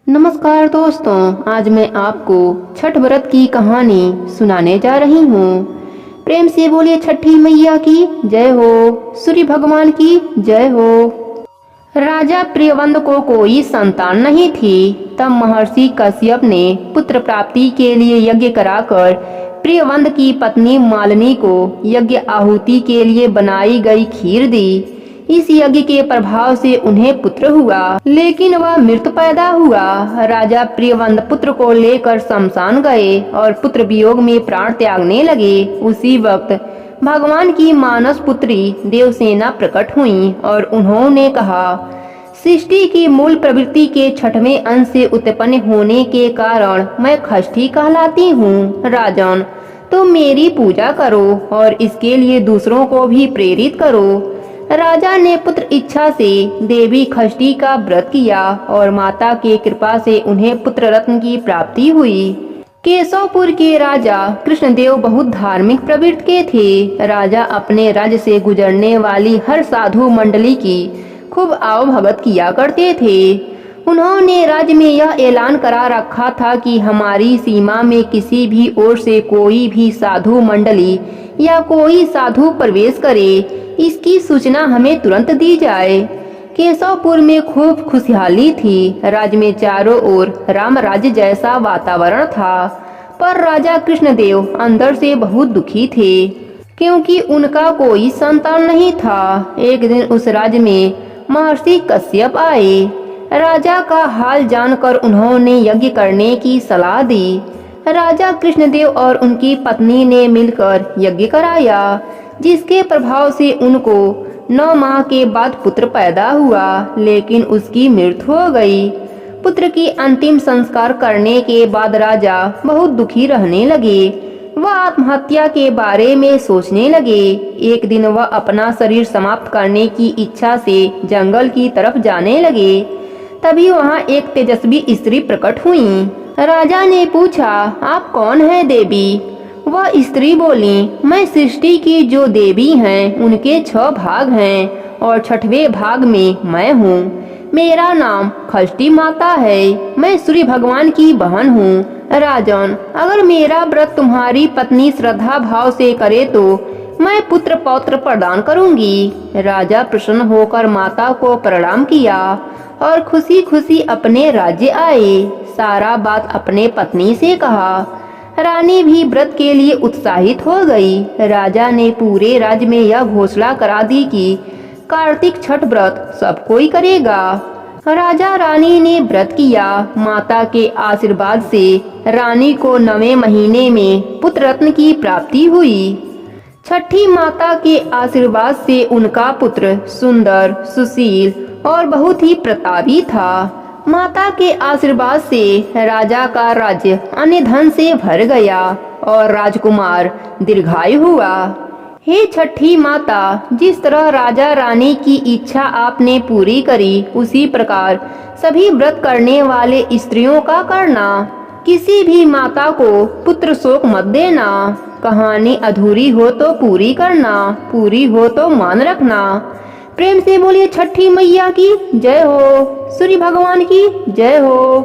नमस्कार दोस्तों, आज मैं आपको छठ व्रत की कहानी सुनाने जा रही हूँ। प्रेम से बोलिए छठी मैया की जय हो, सूर्य भगवान की जय हो। राजा प्रियवंद को कोई संतान नहीं थी। तब महर्षि कश्यप ने पुत्र प्राप्ति के लिए यज्ञ कराकर प्रियवंद की पत्नी मालिनी को यज्ञ आहुति के लिए बनाई गई खीर दी। इस यज्ञ के प्रभाव से उन्हें पुत्र हुआ, लेकिन वह मृत पैदा हुआ। राजा प्रियवंद पुत्र को लेकर शमशान गए और पुत्र वियोग में प्राण त्यागने लगे। उसी वक्त भगवान की मानस पुत्री देवसेना प्रकट हुई और उन्होंने कहा, सृष्टि की मूल प्रवृत्ति के छठवें अंश से उत्पन्न होने के कारण मैं षष्ठी कहलाती हूँ। राजन, तुम मेरी पूजा करो और इसके लिए दूसरों को भी प्रेरित करो। राजा ने पुत्र इच्छा से देवी षष्ठी का व्रत किया और माता के कृपा से उन्हें पुत्र रत्न की प्राप्ति हुई। केशवपुर के राजा कृष्णदेव बहुत धार्मिक प्रवृत्ति के थे। राजा अपने राज्य से गुजरने वाली हर साधु मंडली की खूब आवभगत किया करते थे। उन्होंने राज्य में यह ऐलान करा रखा था कि हमारी सीमा में किसी भी ओर से कोई भी साधु मंडली या कोई साधु प्रवेश करे, इसकी सूचना हमें तुरंत दी जाए। केशवपुर में खूब खुशहाली थी। राज्य में चारों ओर राम राज्य जैसा वातावरण था। पर राजा कृष्णदेव अंदर से बहुत दुखी थे, क्योंकि उनका कोई संतान नहीं था। एक दिन उस राज्य में महर्षि कश्यप आए। राजा का हाल जानकर उन्होंने यज्ञ करने की सलाह दी। राजा कृष्णदेव और उनकी पत्नी ने मिलकर यज्ञ कराया, जिसके प्रभाव से उनको 9 माह के बाद पुत्र पैदा हुआ, लेकिन उसकी मृत्यु हो गई। पुत्र की अंतिम संस्कार करने के बाद राजा बहुत दुखी रहने लगे। वह आत्महत्या के बारे में सोचने लगे। एक दिन वह अपना शरीर समाप्त करने की इच्छा से जंगल की तरफ जाने लगे। तभी वहां एक तेजस्वी स्त्री प्रकट हुई। राजा ने पूछा, आप कौन है देवी? वह स्त्री बोली, मैं सृष्टि की जो देवी हैं उनके 6 भाग हैं और छठवें भाग में मैं हूँ। मेरा नाम षष्ठी माता है। मैं सूर्य भगवान की बहन हूँ। राजन, अगर मेरा व्रत तुम्हारी पत्नी श्रद्धा भाव से करे तो मैं पुत्र पौत्र प्रदान करूंगी। राजा प्रसन्न होकर माता को प्रणाम किया और खुशी खुशी अपने राज्य आए। सारा बात अपने पत्नी से कहा। रानी भी व्रत के लिए उत्साहित हो गई। राजा ने पूरे राज्य में यह घोषणा करा दी कि कार्तिक छठ व्रत सब कोई करेगा। राजा रानी ने व्रत किया। माता के आशीर्वाद से रानी को 9वें महीने में पुत्र रत्न की प्राप्ति हुई। छठी माता के आशीर्वाद से उनका पुत्र सुंदर, सुशील और बहुत ही प्रतापी था। माता के आशीर्वाद से राजा का राज्य अन्य धन से भर गया और राजकुमार दीर्घायु हुआ। हे छठी माता, जिस तरह राजा रानी की इच्छा आपने पूरी करी, उसी प्रकार सभी व्रत करने वाले स्त्रियों का करना। किसी भी माता को पुत्र शोक मत देना। कहानी अधूरी हो तो पूरी करना, पूरी हो तो मान रखना। प्रेम से बोलिए छठी मैया की जय हो, सूर्य भगवान की जय हो।